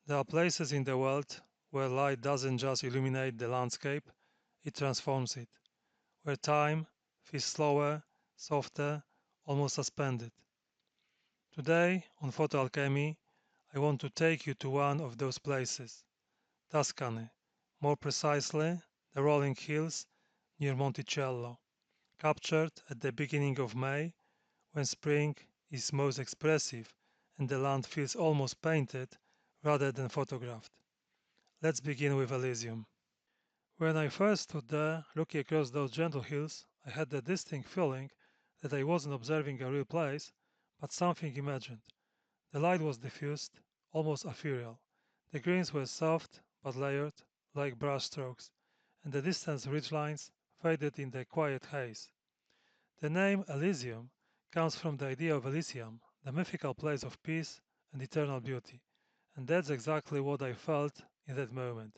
There are places in the world where light doesn't just illuminate the landscape, it transforms it, where time feels slower, softer, almost suspended. Today, on Photo Alchemy, I want to take you to one of those places, Tuscany, more precisely, the rolling hills near Monticchiello, captured at the beginning of May, when spring is most expressive and the land feels almost painted rather than photographed. Let's begin with Elysium. When I first stood there, looking across those gentle hills, I had the distinct feeling that I wasn't observing a real place, but something imagined. The light was diffused, almost ethereal. The greens were soft but layered, like brush strokes, and the distant ridgelines faded in the quiet haze. The name Elysium comes from the idea of Elysium, the mythical place of peace and eternal beauty, and that's exactly what I felt in that moment.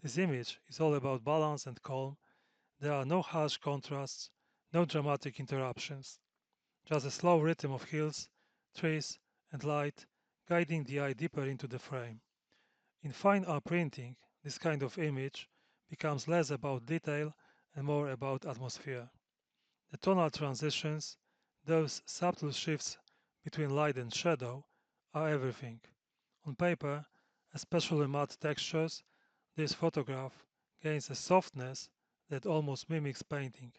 This image is all about balance and calm. There are no harsh contrasts, no dramatic interruptions, just a slow rhythm of hills, trees, and light guiding the eye deeper into the frame. In fine art printing, this kind of image becomes less about detail and more about atmosphere. The tonal transitions, those subtle shifts between light and shadow, are everything. On paper, especially matte textures, this photograph gains a softness that almost mimics painting.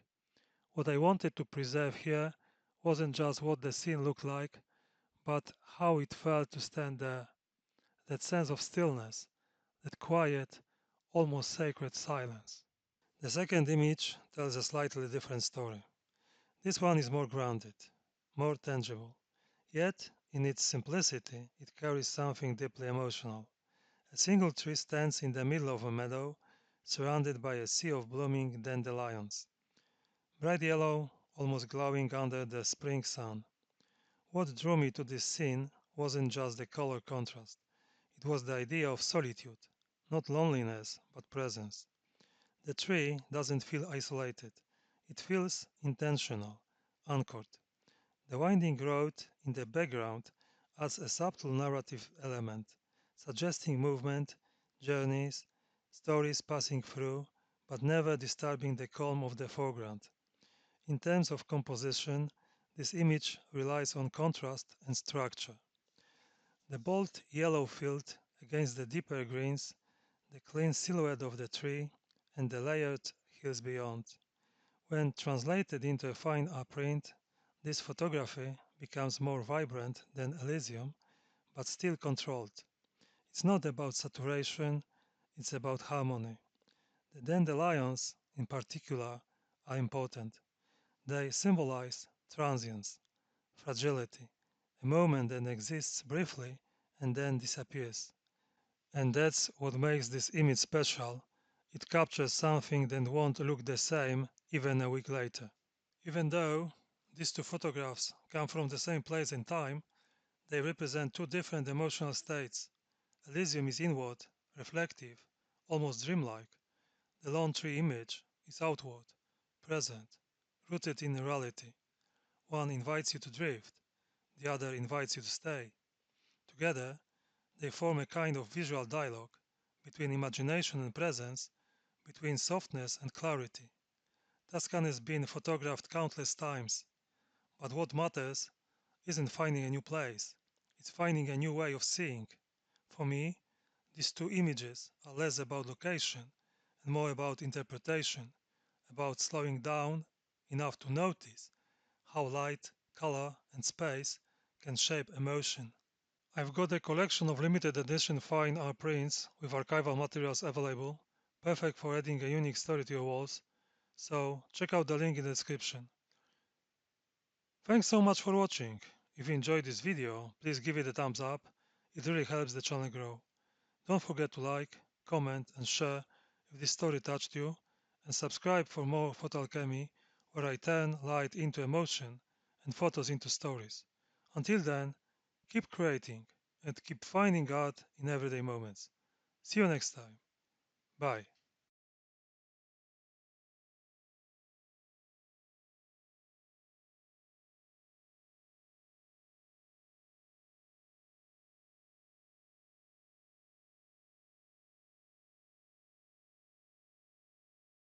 What I wanted to preserve here wasn't just what the scene looked like, but how it felt to stand there. That sense of stillness, that quiet, almost sacred silence. The second image tells a slightly different story. This one is more grounded, more tangible. Yet, in its simplicity, it carries something deeply emotional. A single tree stands in the middle of a meadow, surrounded by a sea of blooming dandelions, bright yellow, almost glowing under the spring sun. What drew me to this scene wasn't just the color contrast, it was the idea of solitude, not loneliness, but presence. The tree doesn't feel isolated, it feels intentional, anchored. The winding road in the background adds a subtle narrative element, suggesting movement, journeys, stories passing through, but never disturbing the calm of the foreground. In terms of composition, this image relies on contrast and structure. The bold yellow field against the deeper greens, the clean silhouette of the tree, and the layered hills beyond. When translated into a fine art print, this photography becomes more vibrant than Elysium, but still controlled. It's not about saturation, it's about harmony. The dandelions, in particular, are important. They symbolize transience, fragility, a moment that exists briefly and then disappears. And that's what makes this image special. It captures something that won't look the same even a week later. Even though these two photographs come from the same place and time, they represent two different emotional states. Elysium is inward, reflective, almost dreamlike. The lone tree image is outward, present, rooted in reality. One invites you to drift, the other invites you to stay. Together, they form a kind of visual dialogue between imagination and presence, between softness and clarity. Tuscany has been photographed countless times, but what matters isn't finding a new place, it's finding a new way of seeing. For me, these two images are less about location and more about interpretation, about slowing down enough to notice how light, color, and space can shape emotion. I've got a collection of limited edition fine art prints with archival materials available, perfect for adding a unique story to your walls, so check out the link in the description. Thanks so much for watching. If you enjoyed this video, please give it a thumbs up, it really helps the channel grow. Don't forget to like, comment and share if this story touched you, and subscribe for more Photo Alchemy, where I turn light into emotion and photos into stories. Until then, keep creating and keep finding art in everyday moments. See you next time. Bye.